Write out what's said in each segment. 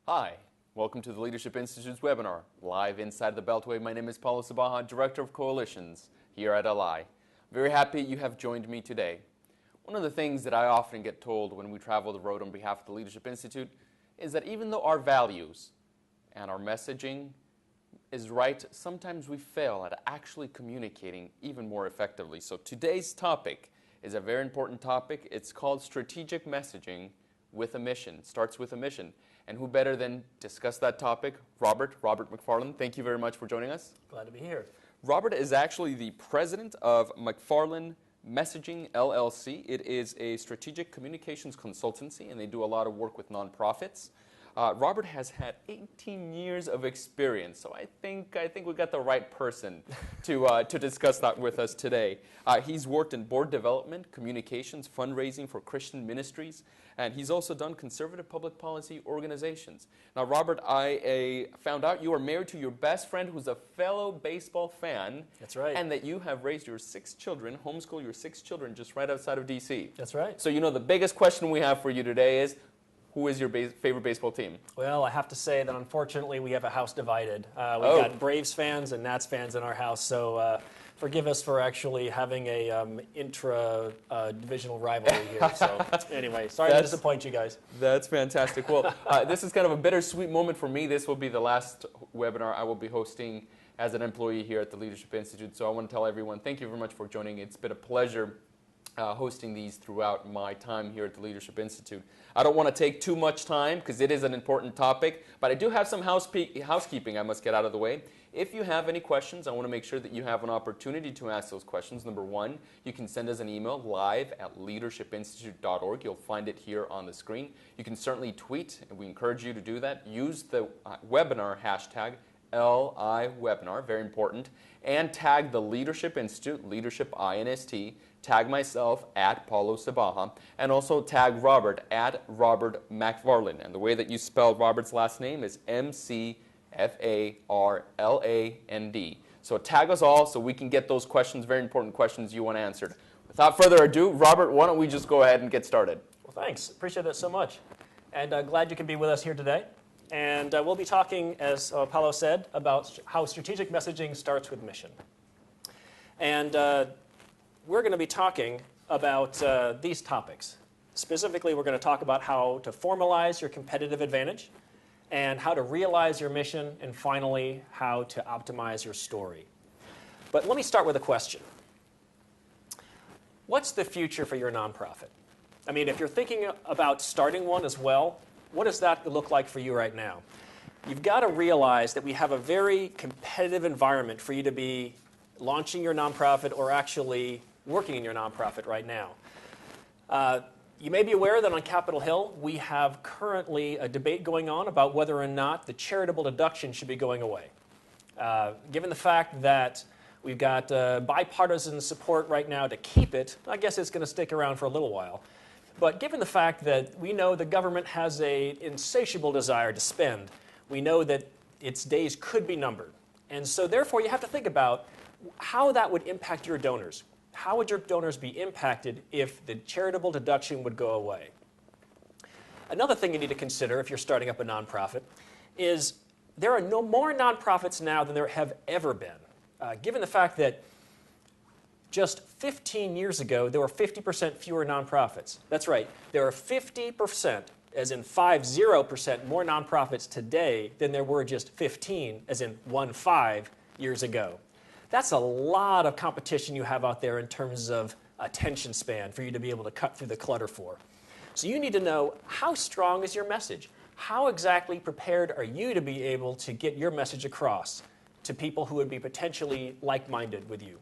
Hi, welcome to the Leadership Institute's webinar, live inside the Beltway. My name is Paulo Sabaha, Director of Coalitions here at LI. Very happy you have joined me today. One of the things that I often get told when we travel the road on behalf of the Leadership Institute is that even though our values and our messaging is right, sometimes we fail at actually communicating even more effectively. So today's topic is a very important topic. It's called strategic messaging with a mission. Starts with a mission. And who better than discuss that topic? Robert McFarland. Thank you very much for joining us. Glad to be here. Robert is actually the president of McFarland Messaging LLC. It is a strategic communications consultancy, and they do a lot of work with nonprofits. Robert has had 18 years of experience, so I think we got the right person to discuss that with us today. He's worked in board development, communications, fundraising for Christian ministries, and he's also done conservative public policy organizations. Now, Robert, I found out you are married to your best friend who's a fellow baseball fan. That's right. And that you have raised your 6 children, homeschool your 6 children just right outside of D.C. That's right. So, the biggest question we have for you today is, who is your favorite baseball team? Well, I have to say that unfortunately we have a house divided. We've got Braves fans and Nats fans in our house, so forgive us for actually having a intra-divisional rivalry here. So anyway, sorry to disappoint you guys. That's fantastic. Well, this is kind of a bittersweet moment for me. This will be the last webinar I will be hosting as an employee here at the Leadership Institute. So I want to tell everyone, thank you very much for joining. It's been a pleasure hosting these throughout my time here at the Leadership Institute. I don't want to take too much time because it is an important topic, but I do have some housekeeping I must get out of the way. If you have any questions, I want to make sure that you have an opportunity to ask those questions. Number one, you can send us an email live@leadershipinstitute.org. You'll find it here on the screen. You can certainly tweet, and we encourage you to do that. Use the webinar hashtag LIWebinar, very important, and tag the Leadership Institute, Leadership INST, tag myself at Paulo Sabaha, and also tag Robert at Robert McFarland. And the way that you spell Robert's last name is McFarland. So tag us all so we can get those questions, very important questions you want answered. Without further ado, Robert, why don't we just go ahead and get started? Well, thanks. Appreciate that so much. And glad you can be with us here today. And we'll be talking, as Paulo said, about how strategic messaging starts with mission. And we're going to be talking about these topics. Specifically, we're going to talk about how to formalize your competitive advantage and how to realize your mission, and finally, how to optimize your story. But let me start with a question. What's the future for your nonprofit? I mean, if you're thinking about starting one as well, what does that look like for you right now? You've got to realize that we have a very competitive environment for you to be launching your nonprofit or actually working in your nonprofit right now. You may be aware that on Capitol Hill, we have currently a debate going on about whether or not the charitable deduction should be going away. Given the fact that we've got bipartisan support right now to keep it, I guess it's going to stick around for a little while. But given the fact that we know the government has an insatiable desire to spend, we know that its days could be numbered. And so therefore, you have to think about how that would impact your donors. How would your donors be impacted if the charitable deduction would go away? Another thing you need to consider if you're starting up a nonprofit is there are no more nonprofits now than there have ever been. Given the fact that just 15 years ago, there were 50% fewer nonprofits. That's right. There are 50%, as in 50% more nonprofits today than there were just 15, as in 15 years ago. That's a lot of competition you have out there in terms of attention span for you to be able to cut through the clutter for. So you need to know, how strong is your message? How exactly prepared are you to be able to get your message across to people who would be potentially like-minded with you?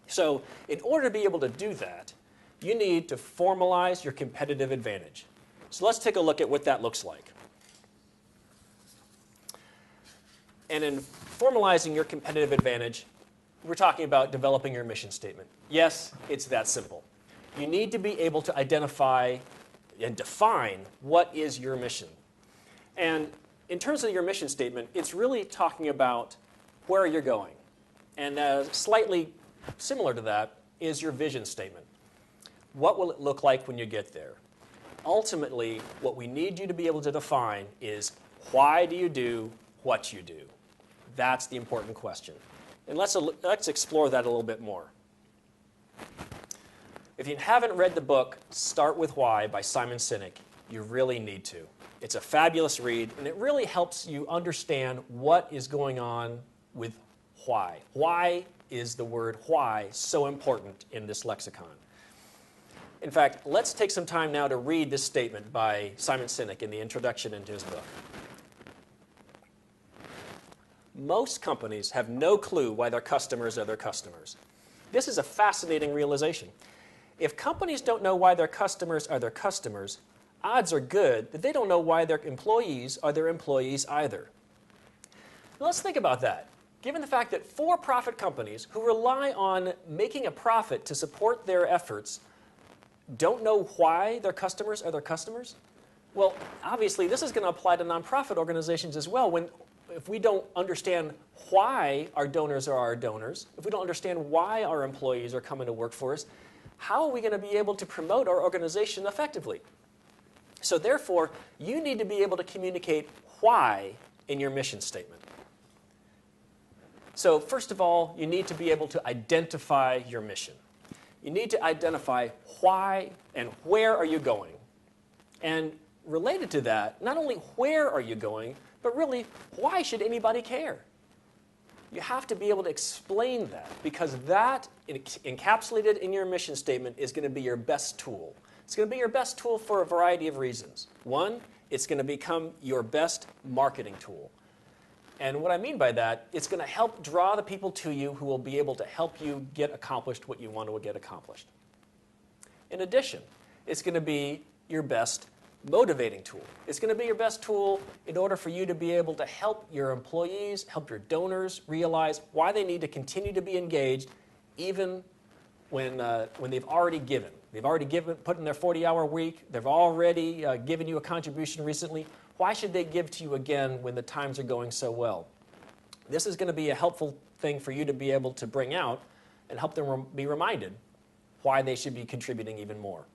So in order to be able to do that, you need to formalize your competitive advantage. So let's take a look at what that looks like. And in formalizing your competitive advantage, we're talking about developing your mission statement. Yes, it's that simple. You need to be able to identify and define what is your mission. And in terms of your mission statement, it's really talking about where you're going. And slightly similar to that is your vision statement. What will it look like when you get there? Ultimately, what we need you to be able to define is Why do you do what you do? That's the important question. And let's explore that a little bit more. If you haven't read the book, Start With Why by Simon Sinek, you really need to. It's a fabulous read, and it really helps you understand what is going on with why. Why is the word why so important in this lexicon? In fact, let's take some time now to read this statement by Simon Sinek in the introduction into his book. Most companies have no clue why their customers are their customers. This is a fascinating realization. If companies don't know why their customers are their customers, odds are good that they don't know why their employees are their employees either. Now let's think about that. Given the fact that for-profit companies who rely on making a profit to support their efforts don't know why their customers are their customers, well, obviously this is going to apply to nonprofit organizations as well. If we don't understand why our donors are our donors, if we don't understand why our employees are coming to work for us, how are we going to be able to promote our organization effectively? So therefore, you need to be able to communicate why in your mission statement. So first of all, you need to be able to identify your mission. You need to identify why and where are you going. And related to that, not only where are you going, but really, why should anybody care? You have to be able to explain that, because that, encapsulated in your mission statement, is going to be your best tool. It's going to be your best tool for a variety of reasons. One, it's going to become your best marketing tool. And what I mean by that, it's going to help draw the people to you who will be able to help you get accomplished what you want to get accomplished. In addition, it's going to be your best motivating tool. It's going to be your best tool in order for you to be able to help your employees, help your donors realize why they need to continue to be engaged even when they've already given. They've already put in their 40-hour week. They've already given you a contribution recently. Why should they give to you again when the times are going so well? This is going to be a helpful thing for you to be able to bring out and help them be reminded why they should be contributing even more.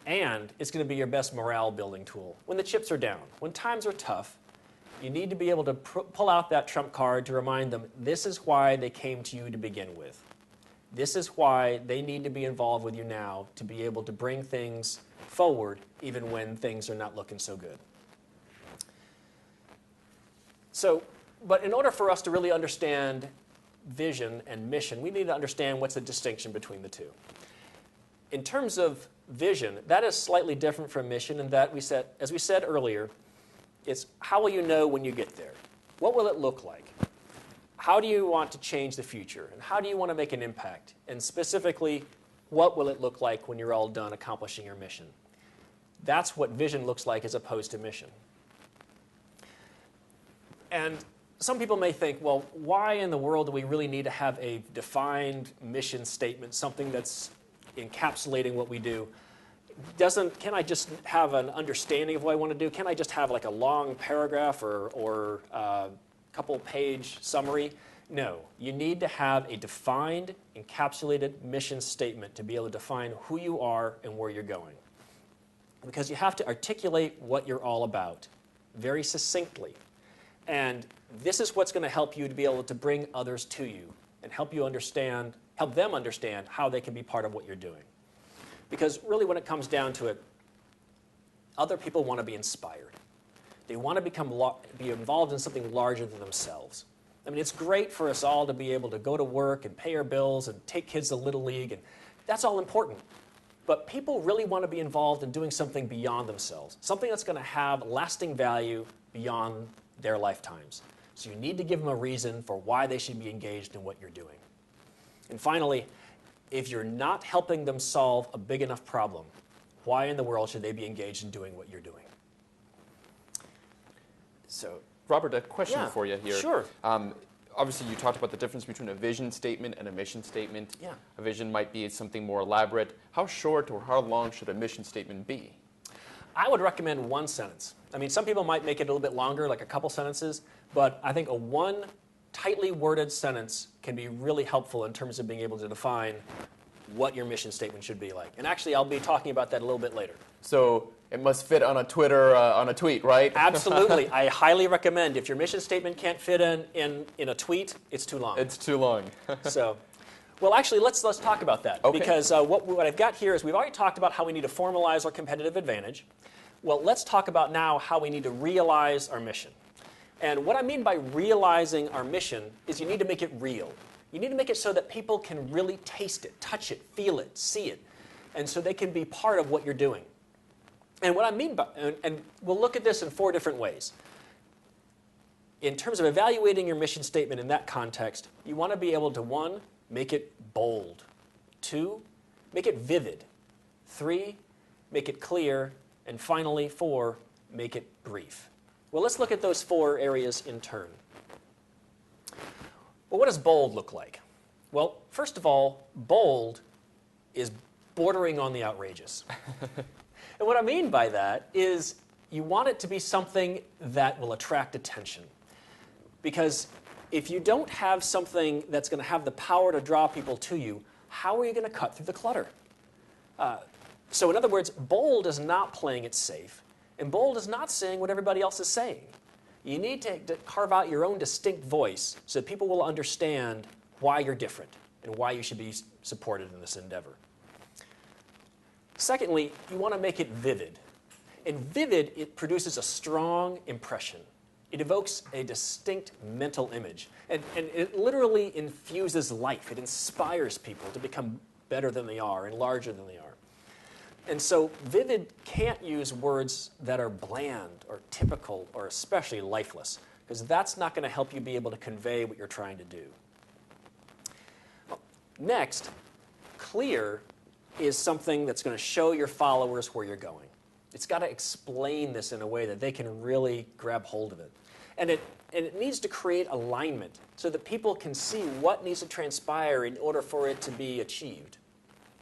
And it's going to be your best morale building tool. When the chips are down, when times are tough, you need to be able to pull out that trump card to remind them this is why they came to you to begin with. This is why they need to be involved with you now to be able to bring things forward even when things are not looking so good. But in order for us to really understand vision and mission, we need to understand what's the distinction between the two. In terms of vision, that is slightly different from mission in that as we said earlier, it's how will you know when you get there? What will it look like? How do you want to change the future? And how do you want to make an impact? And specifically, what will it look like when you're all done accomplishing your mission? That's what vision looks like as opposed to mission. And some people may think, well, why in the world do we really need to have a defined mission statement, something that's encapsulating what we do? Can I just have an understanding of what I want to do? Can I just have like a long paragraph or a couple-page summary? No, you need to have a defined, encapsulated mission statement to be able to define who you are and where you're going. Because you have to articulate what you're all about very succinctly. And this is what's going to help you to be able to bring others to you and help them understand how they can be part of what you're doing. Because really when it comes down to it, other people want to be inspired. They want to be involved in something larger than themselves. I mean, it's great for us all to be able to go to work and pay our bills and take kids to Little League, and that's all important. But people really want to be involved in doing something beyond themselves, something that's going to have lasting value beyond their lifetimes. So you need to give them a reason for why they should be engaged in what you're doing. And finally, if you're not helping them solve a big enough problem, why in the world should they be engaged in doing what you're doing? So, Robert, a question for you here. Sure. Obviously, you talked about the difference between a vision statement and a mission statement. Yeah. A vision might be something more elaborate. How short or how long should a mission statement be? I would recommend one sentence. I mean, some people might make it a little bit longer, like a couple sentences, but I think a one tightly worded sentence can be really helpful in terms of being able to define what your mission statement should be like. And actually, I'll be talking about that a little bit later. So It must fit on a Twitter, on a tweet, right? Absolutely. I highly recommend. If your mission statement can't fit in a tweet, it's too long. It's too long. So, well, actually, let's talk about that. Okay. Because what I've got here is we've already talked about how we need to formalize our competitive advantage. Well, let's talk about now how we need to realize our mission. And what I mean by realizing our mission is you need to make it real. You need to make it so that people can really taste it, touch it, feel it, see it, and so they can be part of what you're doing. And what I mean by, and we'll look at this in 4 different ways. In terms of evaluating your mission statement in that context, you want to be able to, 1, make it bold. 2, make it vivid. 3, make it clear. And finally, 4, make it brief. Well, let's look at those 4 areas in turn. Well, what does bold look like? Well, first of all, bold is bordering on the outrageous. And what I mean by that is you want it to be something that will attract attention. Because if you don't have something that's going to have the power to draw people to you, how are you going to cut through the clutter? So in other words, bold is not playing it safe, and bold is not saying what everybody else is saying. You need to carve out your own distinct voice so that people will understand why you're different and why you should be supported in this endeavor. Secondly, you want to make it vivid. And vivid, it produces a strong impression. It evokes a distinct mental image. And it literally infuses life. It inspires people to become better than they are and larger than they are. And so vivid can't use words that are bland or typical or especially lifeless, because that's not going to help you be able to convey what you're trying to do. Next, clear is something that's going to show your followers where you're going. It's got to explain this in a way that they can really grab hold of it. And it needs to create alignment so that people can see what needs to transpire in order for it to be achieved.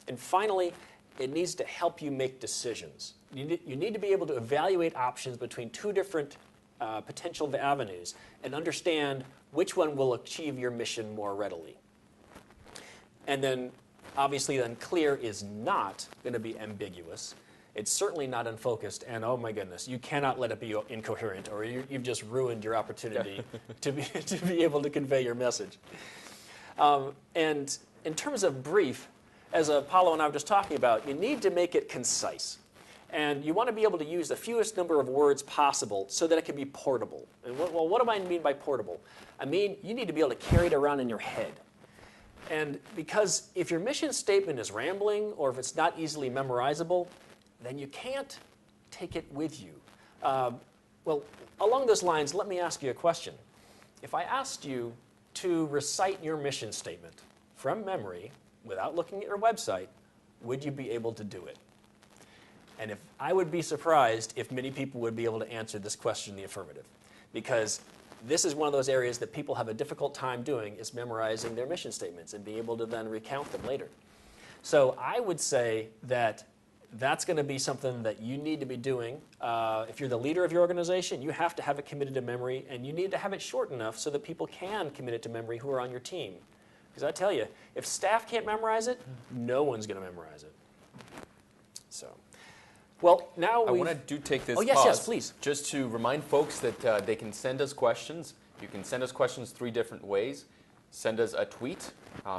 And finally, it needs to help you make decisions. You need to be able to evaluate options between 2 different potential avenues and understand which one will achieve your mission more readily. And then, obviously, then clear is not going to be ambiguous. It's certainly not unfocused, and oh my goodness, you cannot let it be incoherent, or you've just ruined your opportunity to be able to convey your message. And in terms of brief, as Paulo and I were just talking about, you need to make it concise. And you want to be able to use the fewest number of words possible so that it can be portable. And what do I mean by portable? I mean, you need to be able to carry it around in your head. And because if your mission statement is rambling or if it's not easily memorizable, then you can't take it with you. Well, along those lines, let me ask you a question. If I asked you to recite your mission statement from memory without looking at your website, would you be able to do it? And I would be surprised if many people would be able to answer this question in the affirmative, because this is one of those areas that people have a difficult time doing, is memorizing their mission statements and being able to then recount them later. So I would say that that's going to be something that you need to be doing. If you're the leader of your organization, you have to have it committed to memory, and you need to have it short enough so that people can commit it to memory who are on your team. Because I tell you, if staff can't memorize it, no one's going to memorize it. So, well, now I want to take this yes, pause yes, please. just to remind folks that they can send us questions. You can send us questions 3 different ways. Send us a tweet.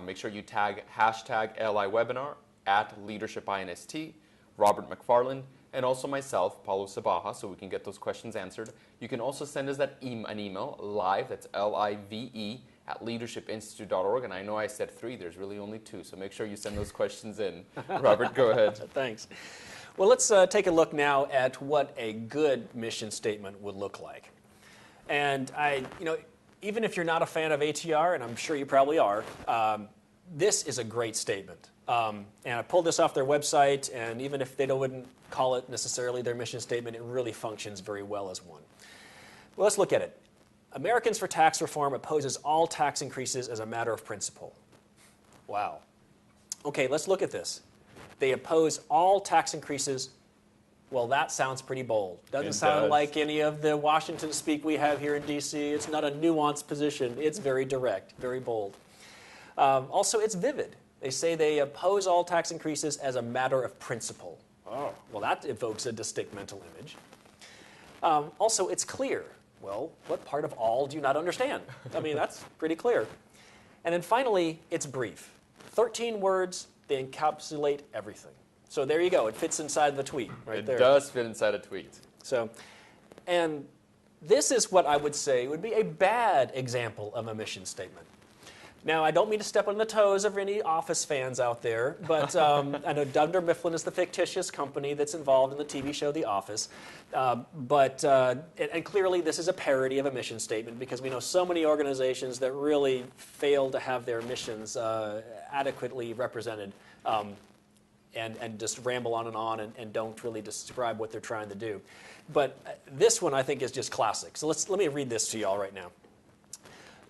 Make sure you tag hashtag LIWebinar at LeadershipINST, Robert McFarland, and also myself, Paulo Sabaha, so we can get those questions answered. You can also send us an email, live, that's L-I-V-E, at leadershipinstitute.org. And I know I said 3, there's really only 2, so make sure you send those questions in. Robert, go ahead. Thanks. Well, let's take a look now at what a good mission statement would look like. And even if you're not a fan of ATR, and I'm sure you probably are, this is a great statement. And I pulled this off their website, and even if they wouldn't call it necessarily their mission statement, it really functions very well as one. Well, let's look at it. Americans for Tax Reform opposes all tax increases as a matter of principle. Wow. Okay, let's look at this. They oppose all tax increases. Well, that sounds pretty bold. Doesn't sound like any of the Washington speak we have here in D.C. It's not a nuanced position. It's very direct, very bold. Also, it's vivid. They say they oppose all tax increases as a matter of principle. Oh, Well, that evokes a distinct mental image. Also, it's clear. Well, what part of all do you not understand? I mean, that's pretty clear. And then finally, it's brief. 13 words, they encapsulate everything. So there you go. It fits inside the tweet right there. It does fit inside a tweet. So, and this is what I would say would be a bad example of a mission statement. Now, I don't mean to step on the toes of any Office fans out there, but I know Dunder Mifflin is the fictitious company that's involved in the TV show The Office. And clearly this is a parody of a mission statement because we know so many organizations that really fail to have their missions adequately represented and just ramble on and don't really describe what they're trying to do. But this one I think is just classic. So let me read this to you all right now.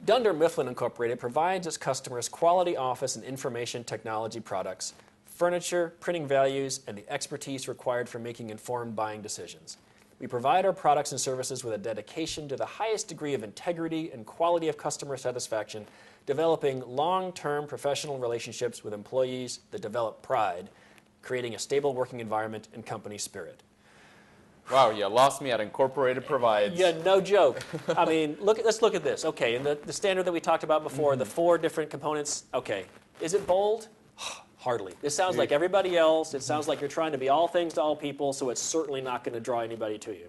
Dunder Mifflin Incorporated provides its customers quality office and information technology products, furniture, printing values, and the expertise required for making informed buying decisions. We provide our products and services with a dedication to the highest degree of integrity and quality of customer satisfaction, developing long-term professional relationships with employees that develop pride, creating a stable working environment and company spirit. Wow, you lost me at Incorporated provides. Yeah, no joke. I mean, let's look at this. Okay, and the standard that we talked about before, the 4 different components, okay. Is it bold? Hardly. This sounds like everybody else. It sounds like you're trying to be all things to all people, so it's certainly not going to draw anybody to you.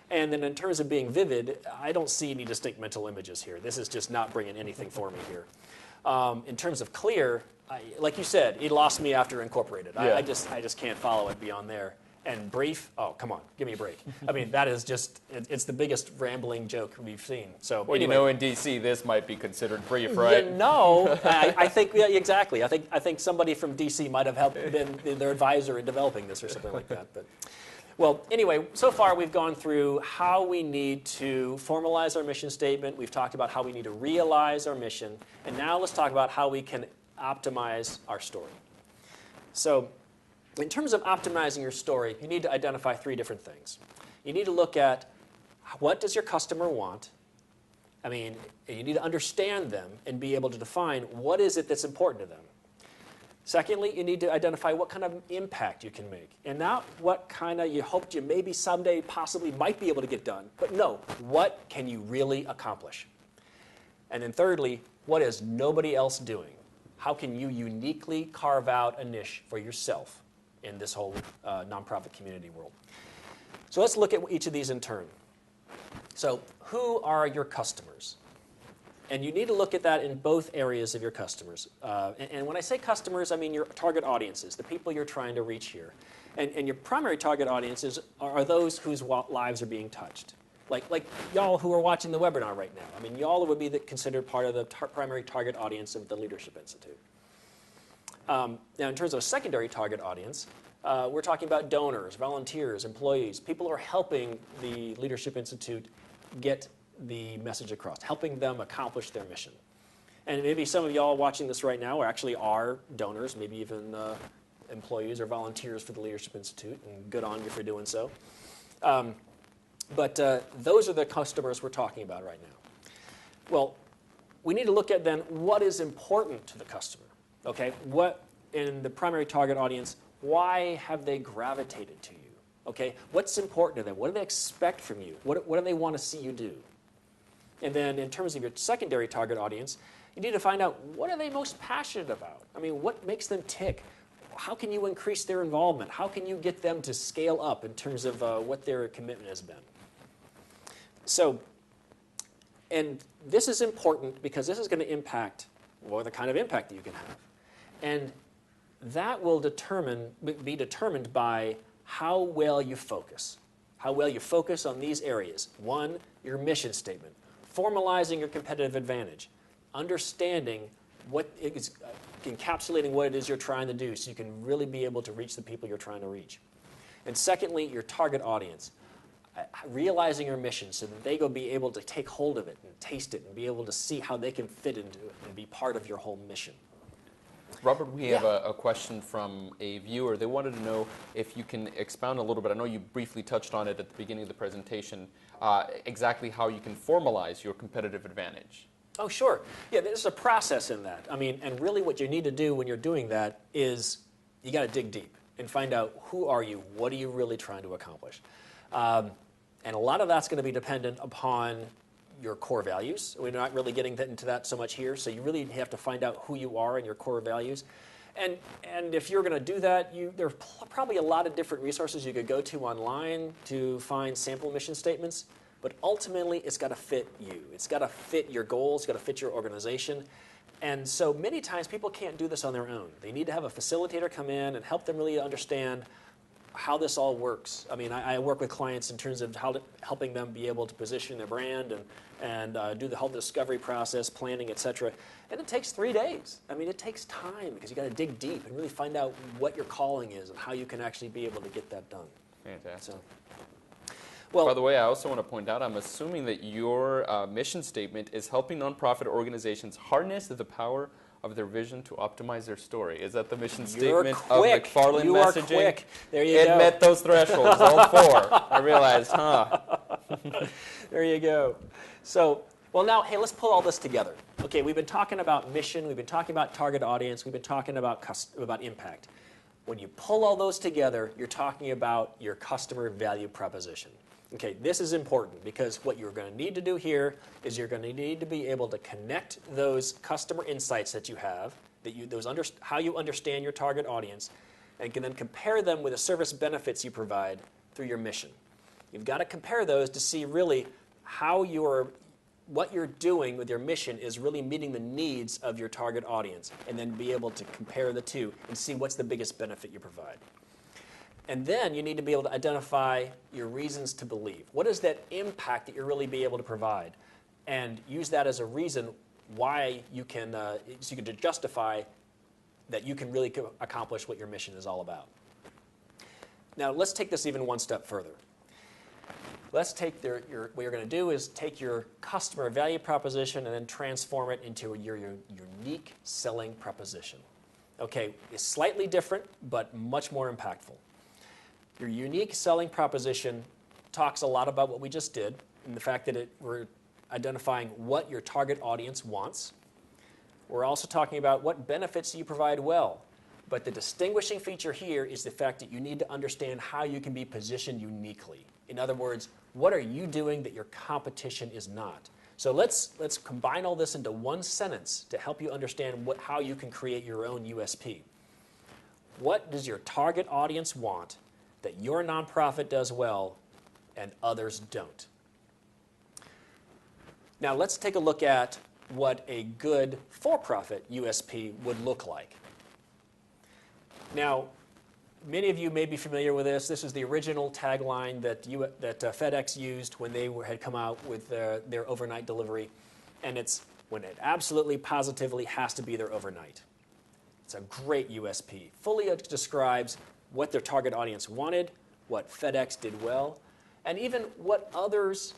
And then in terms of being vivid, I don't see any distinct mental images here. This is just not bringing anything for me here. In terms of clear, like you said, it lost me after Incorporated. Yeah. I just can't follow it beyond there. And brief, oh, come on, give me a break. I mean, that is just, it's the biggest rambling joke we've seen. So Well, anyway. you know, in D.C., this might be considered brief, right? Yeah, no, I think, yeah, exactly. I think somebody from D.C. might have been their advisor in developing this or something like that. But, well, anyway, so far we've gone through how we need to formalize our mission statement. We've talked about how we need to realize our mission. And now let's talk about how we can optimize our story. So, in terms of optimizing your story, you need to identify 3 different things. You need to look at what does your customer want? I mean, you need to understand them and be able to define what is it that's important to them. Secondly, you need to identify what kind of impact you can make. And not what kind of you hoped you maybe someday possibly might be able to get done. But no, what can you really accomplish? And then thirdly, what is nobody else doing? How can you uniquely carve out a niche for yourself in this whole nonprofit community world? So let's look at each of these in turn. So who are your customers? And you need to look at that in both areas of your customers. And when I say customers, I mean your target audiences, the people you're trying to reach here. And your primary target audiences are those whose lives are being touched. Like y'all who are watching the webinar right now. I mean, y'all would be considered part of the primary target audience of the Leadership Institute. Now, in terms of a secondary target audience, we're talking about donors, volunteers, employees, people who are helping the Leadership Institute get the message across, helping them accomplish their mission. And maybe some of y'all watching this right now actually are donors, maybe even employees or volunteers for the Leadership Institute, and good on you for doing so. But those are the customers we're talking about right now. Well, we need to look at then what is important to the customer. Okay, what in the primary target audience, why have they gravitated to you? Okay, what's important to them? What do they expect from you? What do they want to see you do? And then in terms of your secondary target audience, you need to find out what are they most passionate about? I mean, what makes them tick? How can you increase their involvement? How can you get them to scale up in terms of what their commitment has been? So, and this is important because this is going to impact the kind of impact that you can have. And that will be determined by how well you focus. How well you focus on these areas. 1, your mission statement. Formalizing your competitive advantage. Understanding what is encapsulating what it is you're trying to do so you can really be able to reach the people you're trying to reach. And secondly, your target audience. Realizing your mission so that they go be able to take hold of it and taste it and be able to see how they can fit into it and be part of your whole mission. Robert, we have a question from a viewer. They wanted to know if you can expound a little bit. I know you briefly touched on it at the beginning of the presentation, exactly how you can formalize your competitive advantage. Oh, sure. Yeah, there's a process in that. I mean, and really what you need to do when you're doing that is you got to dig deep. and find out who are you, what are you really trying to accomplish. And a lot of that's going to be dependent upon your core values. We're not really getting into that so much here, so you really have to find out who you are and your core values. And if you're going to do that, there's probably a lot of different resources you could go to online to find sample mission statements, but ultimately it's got to fit you. It's got to fit your goals, it's got to fit your organization. And so many times people can't do this on their own. They need to have a facilitator come in and help them really understand how this all works. I mean, I work with clients in terms of helping them be able to position their brand and do the whole discovery process, planning, et cetera. And it takes 3 days. I mean, it takes time because you got to dig deep and really find out what your calling is and how you can actually be able to get that done. Fantastic. So, well, by the way, I also want to point out, I'm assuming that your mission statement is helping nonprofit organizations harness the power of their vision to optimize their story. Is that the mission statement of McFarland you Messaging? You are quick. There you go. It met those thresholds, all 4. I realized, There you go. So, well now, hey, let's pull all this together. Okay, we've been talking about mission, we've been talking about target audience, we've been talking about impact. When you pull all those together, you're talking about your customer value proposition. Okay, this is important because what you're going to need to do here is you're going to need to be able to connect those customer insights that you have, how you understand your target audience, and can then compare them with the service benefits you provide through your mission. You've got to compare those to see really how what you're doing with your mission is really meeting the needs of your target audience, and then be able to compare the two and see what's the biggest benefit you provide. And then you need to be able to identify your reasons to believe. What is that impact that you're really be able to provide? And use that as a reason why you can, so you can justify that you can really accomplish what your mission is all about. Now let's take this even one step further. Let's take what you're going to do is take your customer value proposition and then transform it into your unique selling proposition. Okay, it's slightly different, but much more impactful. Your unique selling proposition talks a lot about what we just did, and the fact that we're identifying what your target audience wants. We're also talking about what benefits you provide well. But the distinguishing feature here is the fact that you need to understand how you can be positioned uniquely. In other words, what are you doing that your competition is not? So let's combine all this into one sentence to help you understand how you can create your own USP. What does your target audience want that your nonprofit does well and others don't? Now let's take a look at what a good for-profit USP would look like. Now, many of you may be familiar with this. This is the original tagline that FedEx used when they had come out with their overnight delivery, and it's when it absolutely positively has to be there overnight. It's a great USP. Fully describes what their target audience wanted, what FedEx did well, and even what others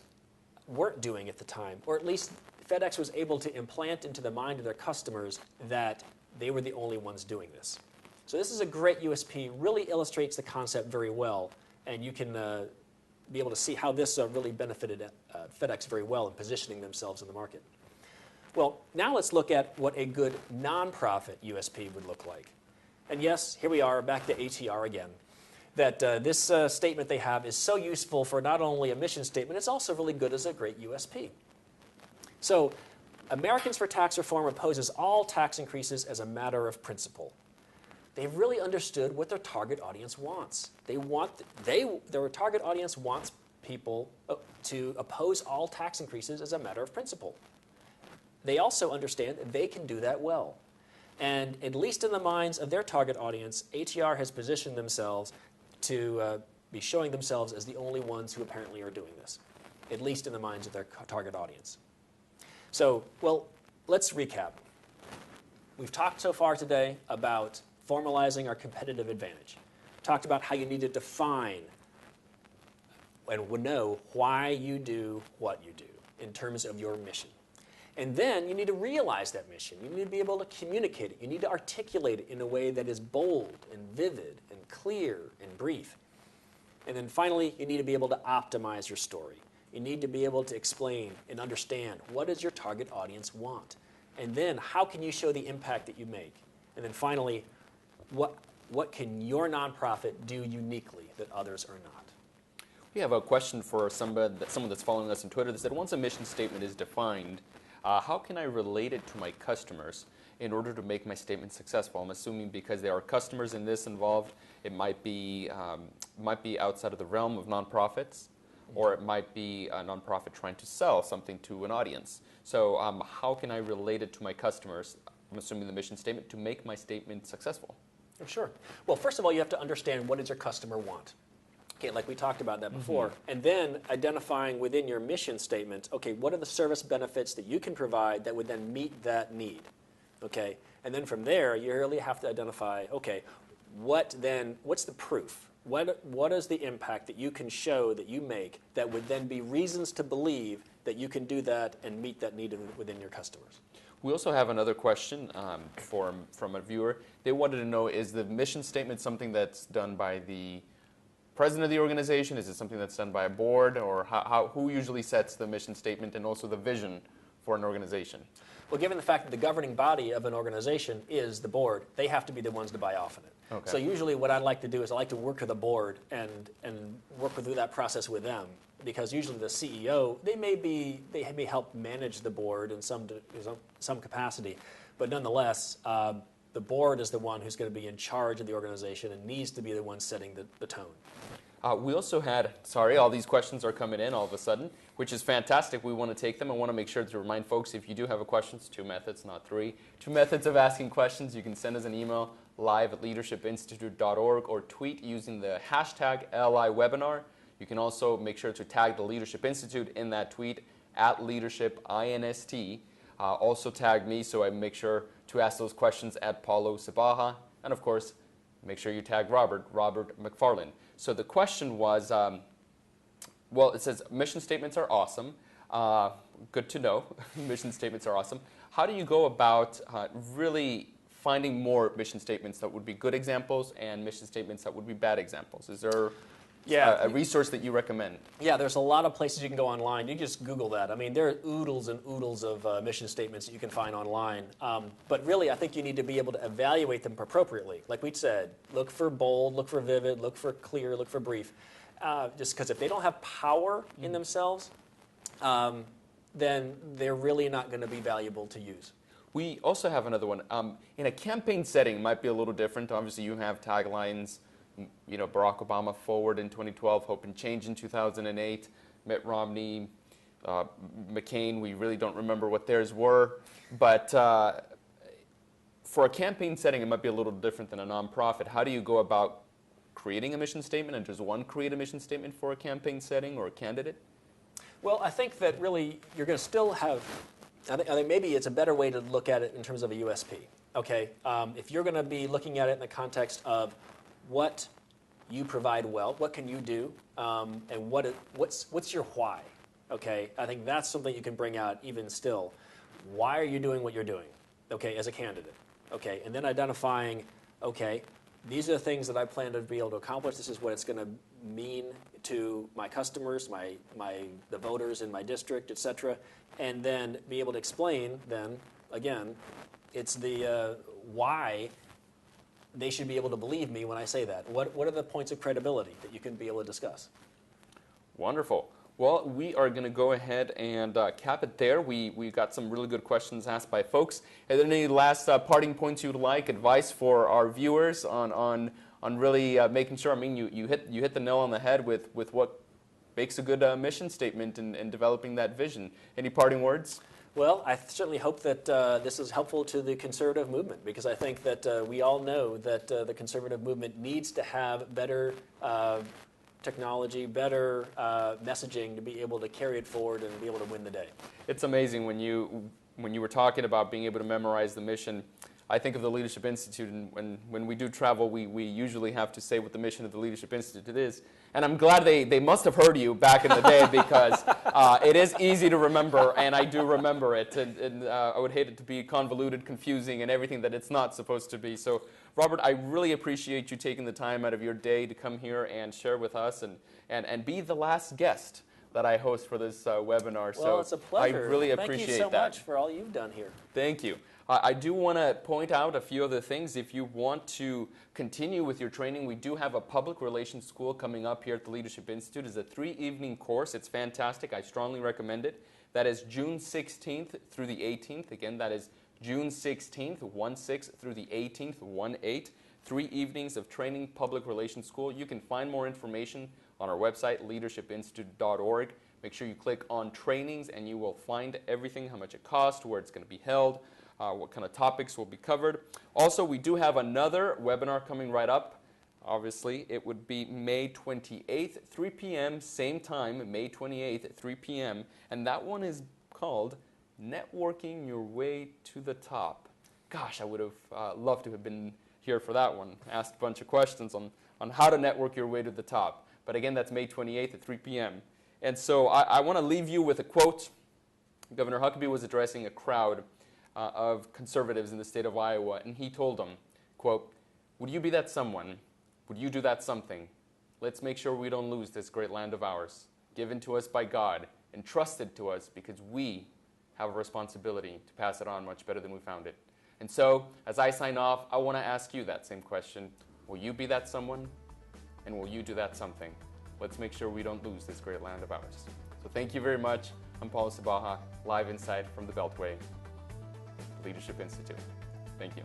weren't doing at the time, or at least FedEx was able to implant into the mind of their customers that they were the only ones doing this. So this is a great USP, really illustrates the concept very well, and you can be able to see how this really benefited FedEx very well in positioning themselves in the market. Well, now let's look at what a good nonprofit USP would look like. And yes, here we are, back to ATR again, that this statement they have is so useful for not only a mission statement, it's also really good as a great USP. So, Americans for Tax Reform opposes all tax increases as a matter of principle. They've really understood what their target audience wants. Their target audience wants people to oppose all tax increases as a matter of principle. They also understand that they can do that well. And at least in the minds of their target audience, ATR has positioned themselves to be showing themselves as the only ones who apparently are doing this, at least in the minds of their target audience. So, well, let's recap. We've talked so far today about formalizing our competitive advantage. Talked about how you need to define and know why you do what you do in terms of your mission. And then you need to realize that mission. You need to be able to communicate it. You need to articulate it in a way that is bold and vivid and clear and brief. And then finally, you need to be able to optimize your story. You need to be able to explain and understand what does your target audience want. And then how can you show the impact that you make. And then finally, what can your nonprofit do uniquely that others are not? We have a question for someone that's following us on Twitter that said, once a mission statement is defined, how can I relate it to my customers in order to make my statement successful? I'm assuming because there are customers in this involved, it might be outside of the realm of nonprofits, or it might be a nonprofit trying to sell something to an audience. So how can I relate it to my customers, I'm assuming the mission statement, to make my statement successful? Sure. Well, first of all, you have to understand, what does your customer want? Okay, like we talked about that before. And then identifying within your mission statement, okay, what are the service benefits that you can provide that would then meet that need? Okay, and then from there, you really have to identify, okay, what's the proof? What is the impact that you can show that you make that would then be reasons to believe that you can do that and meet that need within your customers? We also have another question from a viewer. They wanted to know, is the mission statement something that's done by the president of the organization? Is it something that's done by a board? Or who usually sets the mission statement and also the vision for an organization? Well, given the fact that the governing body of an organization is the board, they have to be the ones to buy off on it. Okay. So usually what I like to do is I like to work with the board and work through that process with them, because usually the CEO, they may help manage the board in some capacity, but nonetheless, the board is the one who's going to be in charge of the organization and needs to be the one setting the tone. We also had, all these questions are coming in all of a sudden, which is fantastic. We want to take them. I want to make sure to remind folks, if you do have a question, it's 2 methods, not 3. 2 methods of asking questions. You can send us an email, live@leadershipinstitute.org, or tweet using the hashtag LIWebinar. You can also make sure to tag the Leadership Institute in that tweet, @LeadershipINST. Also tag me, so I make sure to ask those questions at Paulo Sabaha. And of course, make sure you tag Robert McFarland. So the question was, well, it says mission statements are awesome. Good to know. Mission statements are awesome. How do you go about really finding more mission statements that would be good examples and mission statements that would be bad examples? Is there a resource that you recommend? Yeah, there's a lot of places you can go online. You just Google that. I mean, there are oodles and oodles of mission statements that you can find online. But really, I think you need to be able to evaluate them appropriately. Like we said, look for bold, look for vivid, look for clear, look for brief. Just because if they don't have power in themselves, then they're really not going to be valuable to use. We also have another one. In a campaign setting, it might be a little different. Obviously, you have taglines. Barack Obama forward in 2012, hope and change in 2008, Mitt Romney, McCain, we really don't remember what theirs were. But for a campaign setting, it might be a little different than a nonprofit. How do you go about creating a mission statement? And does one create a mission statement for a campaign setting or a candidate? Well, I think that really you're going to still have, I think maybe it's a better way to look at it in terms of a USP. Okay, if you're going to be looking at it in the context of what you provide well, what can you do, and what's your why? Okay, I think that's something you can bring out even still. Why are you doing what you're doing? Okay, as a candidate. Okay, and then identifying, okay, these are the things that I plan to be able to accomplish. This is what it's going to mean to my customers, the voters in my district, etc. And then be able to explain. Then again, it's the why they should be able to believe me when I say that. What are the points of credibility that you can be able to discuss? Wonderful. Well, we are going to go ahead and cap it there. We got some really good questions asked by folks. Are there any last parting points you'd like, advice for our viewers on really making sure? I mean, you hit the nail on the head with what makes a good mission statement and developing that vision. Any parting words? Well, I certainly hope that this is helpful to the conservative movement, because I think that we all know that the conservative movement needs to have better technology, better messaging to be able to carry it forward and be able to win the day. It's amazing when you were talking about being able to memorize the mission. I think of the Leadership Institute, and when we do travel, we usually have to say what the mission of the Leadership Institute is. And I'm glad they must have heard you back in the day, because it is easy to remember, and I do remember it. And I would hate it to be convoluted, confusing, and everything that it's not supposed to be. So, Robert, I really appreciate you taking the time out of your day to come here and share with us and be the last guest that I host for this webinar. Well, it's a pleasure. I really Thank appreciate you so that. much for all you've done here. Thank you. I do want to point out a few other things. If you want to continue with your training, we do have a public relations school coming up here at the Leadership Institute. It's a 3-evening course. It's fantastic. I strongly recommend it. That is June 16th through the 18th. Again, that is June 16th, 1/6 through the 18th, 1/8. 3 evenings of training, public relations school. You can find more information on our website, leadershipinstitute.org. Make sure you click on trainings and you will find everything, how much it costs, where it's going to be held, what kind of topics will be covered. Also, we do have another webinar coming right up. Obviously, it would be May 28th, 3 p.m., same time, May 28th at 3 p.m. And that one is called Networking Your Way to the Top. Gosh, I would have loved to have been here for that one. Asked a bunch of questions on how to network your way to the top. But again, that's May 28th at 3 p.m. And so I want to leave you with a quote. Governor Huckabee was addressing a crowd of conservatives in the state of Iowa, and he told them, quote, "Would you be that someone? Would you do that something? Let's make sure we don't lose this great land of ours, given to us by God, entrusted to us because we have a responsibility to pass it on much better than we found it." And so, as I sign off, I want to ask you that same question. Will you be that someone? And will you do that something? Let's make sure we don't lose this great land of ours. So thank you very much. I'm Paulo Sabaha, live inside from the Beltway Leadership Institute. Thank you.